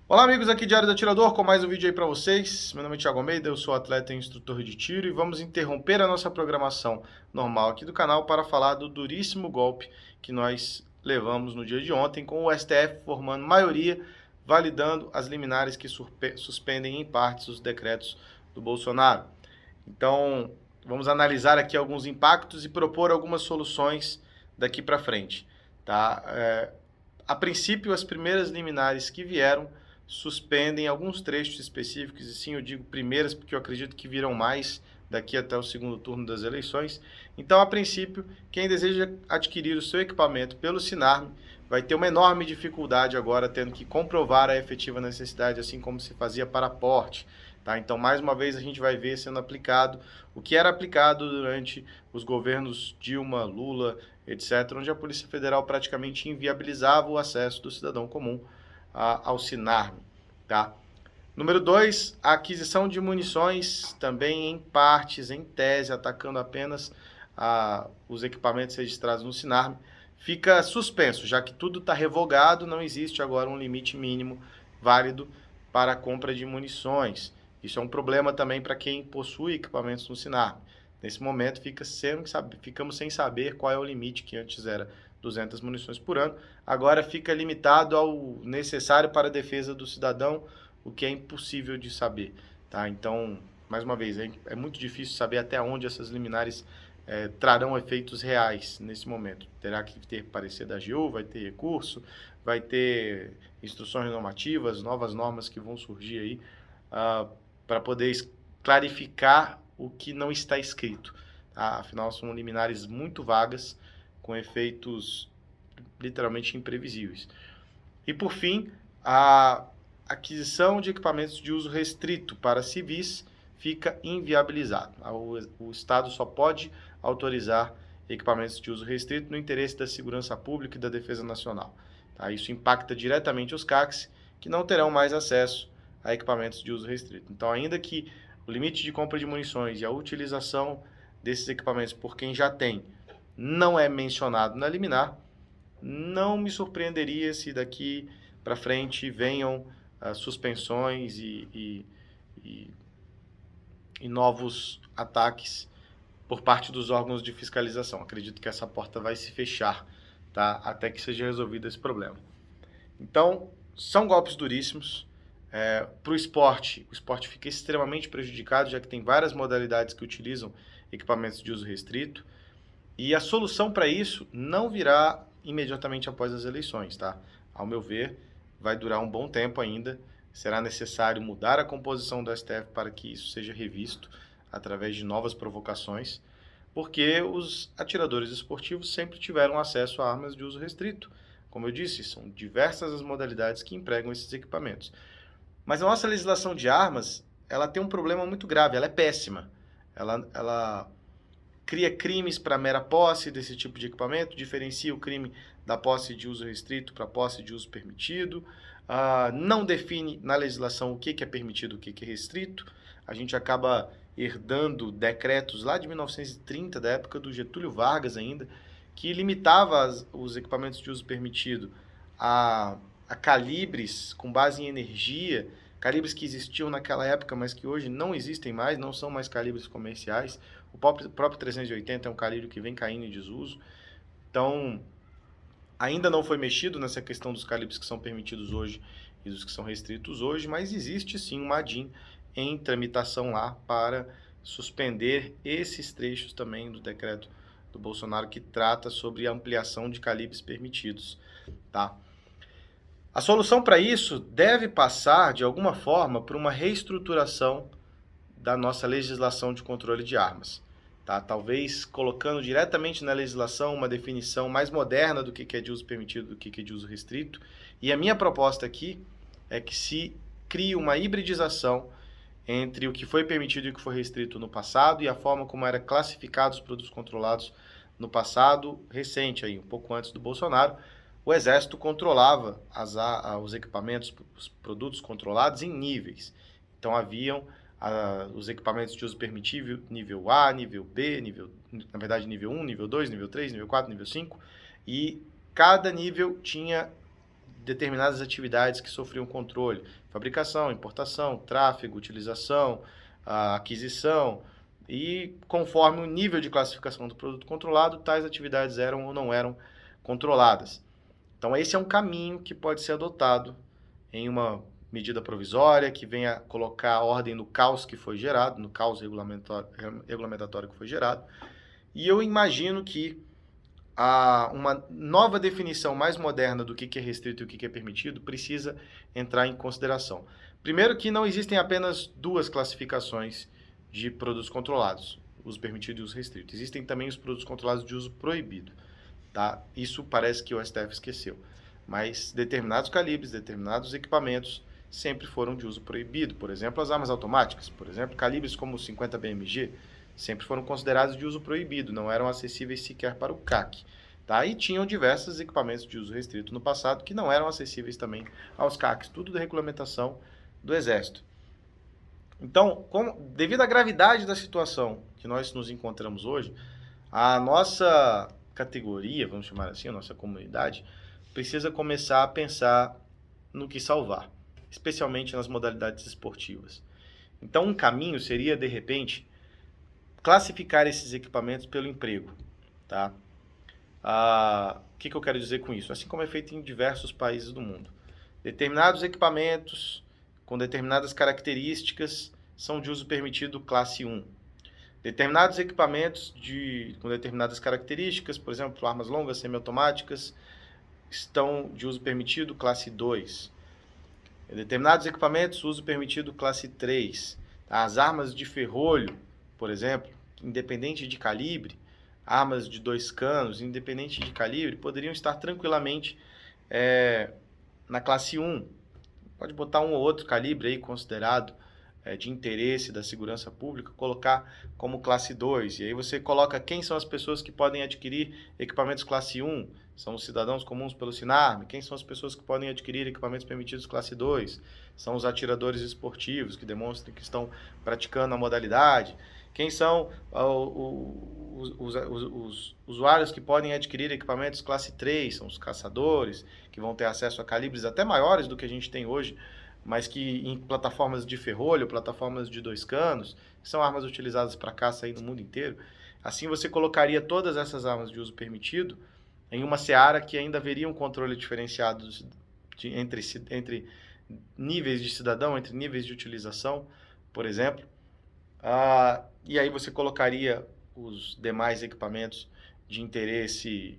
Olá amigos, aqui Diário do Atirador com mais um vídeo aí para vocês. Meu nome é Thiago Almeida, eu sou atleta e instrutor de tiro e vamos interromper a nossa programação normal aqui do canal para falar do duríssimo golpe que nós levamos no dia de ontem com o STF formando maioria, validando as liminares que suspendem em partes os decretos do Bolsonaro. Então, vamos analisar aqui alguns impactos e propor algumas soluções daqui para frente, tá? A princípio, as primeiras liminares que vieram suspendem alguns trechos específicos, e sim, eu digo primeiras porque eu acredito que virão mais daqui até o segundo turno das eleições. Então, a princípio, quem deseja adquirir o seu equipamento pelo Sinarme vai ter uma enorme dificuldade agora, tendo que comprovar a efetiva necessidade, assim como se fazia para porte. Tá? Então, mais uma vez, a gente vai ver sendo aplicado o que era aplicado durante os governos Dilma, Lula, etc., onde a Polícia Federal praticamente inviabilizava o acesso do cidadão comum ao Sinarme. Tá? Número 2, a aquisição de munições, também em partes, em tese, atacando apenas os equipamentos registrados no Sinarme, fica suspenso, já que tudo está revogado, não existe agora um limite mínimo válido para a compra de munições. Isso é um problema também para quem possui equipamentos no Sinarme. Nesse momento, ficamos sem saber qual é o limite, que antes era 200 munições por ano, agora fica limitado ao necessário para a defesa do cidadão, o que é impossível de saber. Tá? Então, mais uma vez, é muito difícil saber até onde essas liminares trarão efeitos reais nesse momento. Terá que ter parecer da AGU, vai ter recurso, vai ter instruções normativas, novas normas que vão surgir aí para poder clarificar o que não está escrito. Tá? Afinal, são liminares muito vagas, com efeitos literalmente imprevisíveis. E por fim, a aquisição de equipamentos de uso restrito para civis fica inviabilizado. O Estado só pode autorizar equipamentos de uso restrito no interesse da segurança pública e da defesa nacional. Tá? Isso impacta diretamente os CACs, que não terão mais acesso a equipamentos de uso restrito. Então, ainda que o limite de compra de munições e a utilização desses equipamentos por quem já tem não é mencionado na liminar, não me surpreenderia se daqui para frente venham suspensões e novos ataques por parte dos órgãos de fiscalização. Acredito que essa porta vai se fechar, tá? Até que seja resolvido esse problema. Então, são golpes duríssimos. Para o esporte fica extremamente prejudicado, já que tem várias modalidades que utilizam equipamentos de uso restrito. E a solução para isso não virá imediatamente após as eleições, tá? Ao meu ver, vai durar um bom tempo ainda. Será necessário mudar a composição do STF para que isso seja revisto através de novas provocações, porque os atiradores esportivos sempre tiveram acesso a armas de uso restrito. Como eu disse, são diversas as modalidades que empregam esses equipamentos. Mas a nossa legislação de armas, ela tem um problema muito grave, ela é péssima. Ela cria crimes para mera posse desse tipo de equipamento, diferencia o crime da posse de uso restrito para posse de uso permitido, não define na legislação o que é permitido e o que é restrito. A gente acaba herdando decretos lá de 1930, da época do Getúlio Vargas ainda, que limitava os equipamentos de uso permitido a calibres com base em energia, calibres que existiam naquela época, mas que hoje não existem mais, não são mais calibres comerciais. O próprio 380 é um calibre que vem caindo em desuso. Então, ainda não foi mexido nessa questão dos calibres que são permitidos hoje e dos que são restritos hoje, mas existe sim uma ADIM em tramitação lá para suspender esses trechos também do decreto do Bolsonaro que trata sobre a ampliação de calibres permitidos, tá? A solução para isso deve passar, de alguma forma, por uma reestruturação da nossa legislação de controle de armas. Tá? Talvez colocando diretamente na legislação uma definição mais moderna do que é de uso permitido do que é de uso restrito. E a minha proposta aqui é que se crie uma hibridização entre o que foi permitido e o que foi restrito no passado e a forma como eram classificados os produtos controlados no passado recente, aí, um pouco antes do Bolsonaro. O Exército controlava os equipamentos, os produtos controlados em níveis. Então haviam os equipamentos de uso permitível nível A, nível B, na verdade nível 1, nível 2, nível 3, nível 4, nível 5, e cada nível tinha determinadas atividades que sofriam controle: fabricação, importação, tráfego, utilização, aquisição, e conforme o nível de classificação do produto controlado, tais atividades eram ou não eram controladas. Então esse é um caminho que pode ser adotado em uma medida provisória que venha colocar ordem no caos que foi gerado, no caos regulamentatório que foi gerado. E eu imagino que uma nova definição mais moderna do que é restrito e o que é permitido precisa entrar em consideração. Primeiro, que não existem apenas duas classificações de produtos controlados, uso permitido e uso restrito. Existem também os produtos controlados de uso proibido. Tá? Isso parece que o STF esqueceu. Mas determinados calibres, determinados equipamentos sempre foram de uso proibido. Por exemplo, as armas automáticas. Por exemplo, calibres como 50 BMG sempre foram considerados de uso proibido, não eram acessíveis sequer para o CAC. Tá? E tinham diversos equipamentos de uso restrito no passado que não eram acessíveis também aos CACs, tudo da regulamentação do Exército. Então, devido à gravidade da situação que nós nos encontramos hoje, a nossa categoria, vamos chamar assim, a nossa comunidade, precisa começar a pensar no que salvar, especialmente nas modalidades esportivas. Então, um caminho seria, de repente, classificar esses equipamentos pelo emprego. Tá? O que eu quero dizer com isso? Assim como é feito em diversos países do mundo. Determinados equipamentos com determinadas características são de uso permitido classe 1. Determinados equipamentos com determinadas características, por exemplo, armas longas semiautomáticas, estão de uso permitido classe 2. Determinados equipamentos, uso permitido classe 3. As armas de ferrolho, por exemplo, independente de calibre, armas de 2 canos, independente de calibre, poderiam estar tranquilamente na classe 1. Pode botar um ou outro calibre aí considerado de interesse da segurança pública, colocar como classe 2. E aí você coloca quem são as pessoas que podem adquirir equipamentos classe 1. São os cidadãos comuns pelo Sinarme. Quem são as pessoas que podem adquirir equipamentos permitidos classe 2? São os atiradores esportivos, que demonstram que estão praticando a modalidade. Quem são os usuários que podem adquirir equipamentos classe 3? São os caçadores, que vão ter acesso a calibres até maiores do que a gente tem hoje, mas que em plataformas de ferrolho, plataformas de 2 canos, que são armas utilizadas para caça aí no mundo inteiro. Assim você colocaria todas essas armas de uso permitido em uma seara que ainda haveria um controle diferenciado entre níveis de cidadão, entre níveis de utilização, por exemplo. E aí você colocaria os demais equipamentos de interesse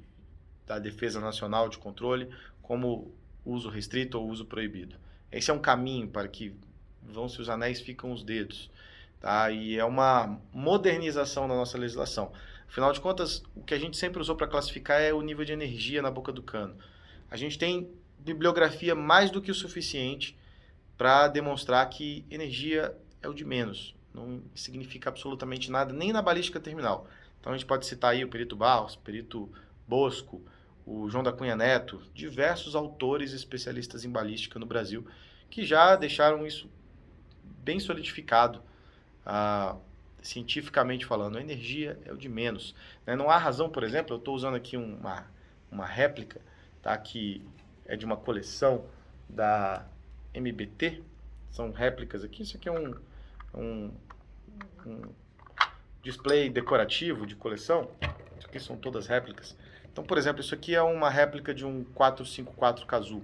da Defesa Nacional de controle como uso restrito ou uso proibido. Esse é um caminho para que vão-se os anéis, ficam os dedos. Tá? E é uma modernização da nossa legislação. Afinal de contas, o que a gente sempre usou para classificar é o nível de energia na boca do cano. A gente tem bibliografia mais do que o suficiente para demonstrar que energia é o de menos. Não significa absolutamente nada, nem na balística terminal. Então a gente pode citar aí o perito Barros, o perito Bosco, o João da Cunha Neto, diversos autores especialistas em balística no Brasil, que já deixaram isso bem solidificado, cientificamente falando. A energia é o de menos. Né? Não há razão, por exemplo, eu estou usando aqui uma réplica, tá? Que é de uma coleção da MBT, são réplicas aqui. Isso aqui é um display decorativo de coleção. Isso aqui são todas réplicas. Então, por exemplo, isso aqui é uma réplica de um 454 Cazoo,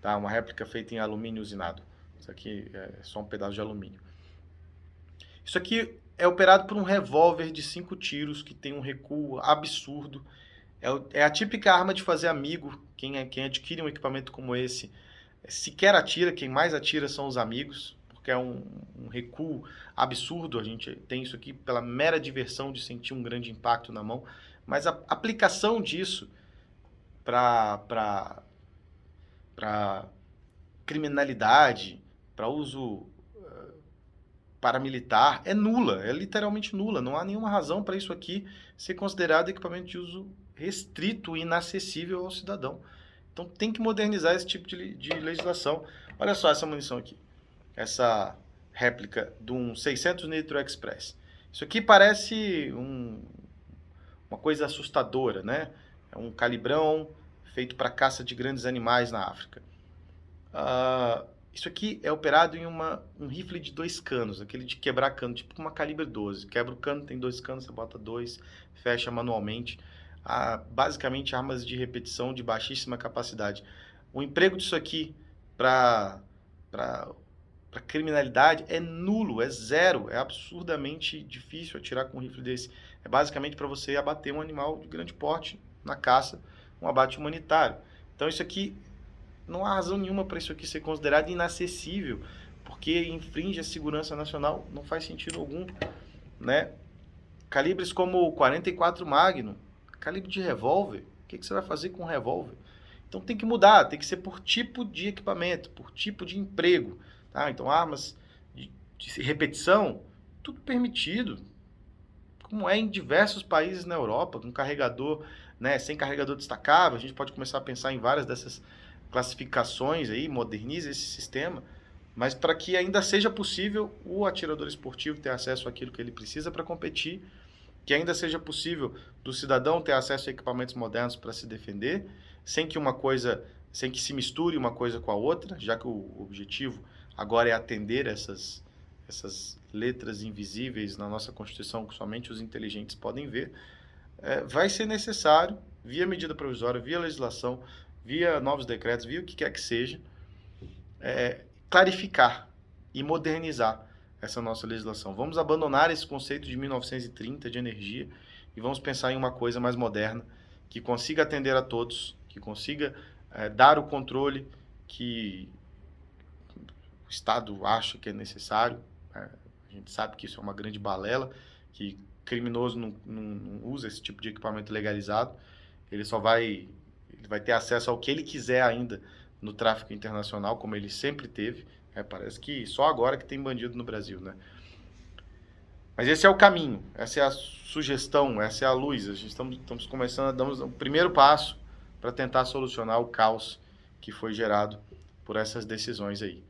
tá? Uma réplica feita em alumínio usinado. Isso aqui é só um pedaço de alumínio. Isso aqui é operado por um revólver de 5 tiros que tem um recuo absurdo. É a típica arma de fazer amigo. Quem adquire um equipamento como esse sequer atira, quem mais atira são os amigos, porque é um recuo absurdo. A gente tem isso aqui pela mera diversão de sentir um grande impacto na mão. Mas a aplicação disso para criminalidade, para uso paramilitar, é nula, é literalmente nula. Não há nenhuma razão para isso aqui ser considerado equipamento de uso restrito e inacessível ao cidadão. Então tem que modernizar esse tipo de legislação. Olha só essa munição aqui, essa réplica de um 600 Nitro Express. Isso aqui parece uma coisa assustadora, né? É um calibrão feito para caça de grandes animais na África. Isso aqui é operado em um rifle de 2 canos, aquele de quebrar cano, tipo uma calibre 12. Quebra o cano, tem 2 canos, você bota 2, fecha manualmente. Basicamente armas de repetição de baixíssima capacidade. O emprego disso aqui para criminalidade é nulo, é zero, é absurdamente difícil atirar com um rifle desse. É basicamente para você abater um animal de grande porte na caça, um abate humanitário. Então isso aqui, não há razão nenhuma para isso aqui ser considerado inacessível, porque infringe a segurança nacional, não faz sentido algum, né? Calibres como o 44 Magnum, calibre de revólver, o que você vai fazer com um revólver? Então tem que mudar, tem que ser por tipo de equipamento, por tipo de emprego, tá? Então armas de repetição, tudo permitido, como é em diversos países na Europa, com carregador, né, sem carregador destacável. A gente pode começar a pensar em várias dessas classificações aí, moderniza esse sistema, mas para que ainda seja possível o atirador esportivo ter acesso àquilo que ele precisa para competir, que ainda seja possível do cidadão ter acesso a equipamentos modernos para se defender, sem que se misture uma coisa com a outra, já que o objetivo agora é atender essas letras invisíveis na nossa Constituição que somente os inteligentes podem ver. Vai ser necessário, via medida provisória, via legislação, via novos decretos, via o que quer que seja, clarificar e modernizar essa nossa legislação. Vamos abandonar esse conceito de 1930 de energia e vamos pensar em uma coisa mais moderna, que consiga atender a todos, que consiga dar o controle que o Estado acha que é necessário. A gente sabe que isso é uma grande balela, que criminoso não usa esse tipo de equipamento legalizado, ele vai ter acesso ao que ele quiser ainda no tráfico internacional, como ele sempre teve. Parece que só agora que tem bandido no Brasil, né? Mas esse é o caminho, essa é a sugestão, essa é a luz. A gente estamos começando a dar o primeiro passo para tentar solucionar o caos que foi gerado por essas decisões aí,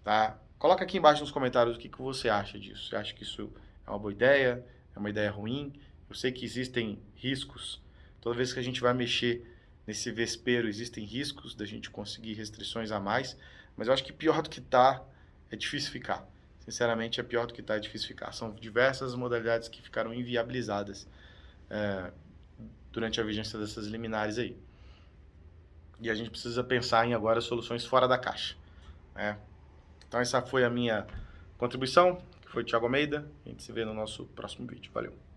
tá? Coloca aqui embaixo nos comentários o que você acha disso. Você acha que isso é uma boa ideia? É uma ideia ruim? Eu sei que existem riscos. Toda vez que a gente vai mexer nesse vespeiro, existem riscos da gente conseguir restrições a mais, mas eu acho que pior do que tá, é difícil ficar. Sinceramente, é pior do que tá, é difícil ficar. São diversas modalidades que ficaram inviabilizadas durante a vigência dessas liminares aí. E a gente precisa pensar em agora soluções fora da caixa, né? Então essa foi a minha contribuição, que foi o Thiago Almeida. A gente se vê no nosso próximo vídeo. Valeu!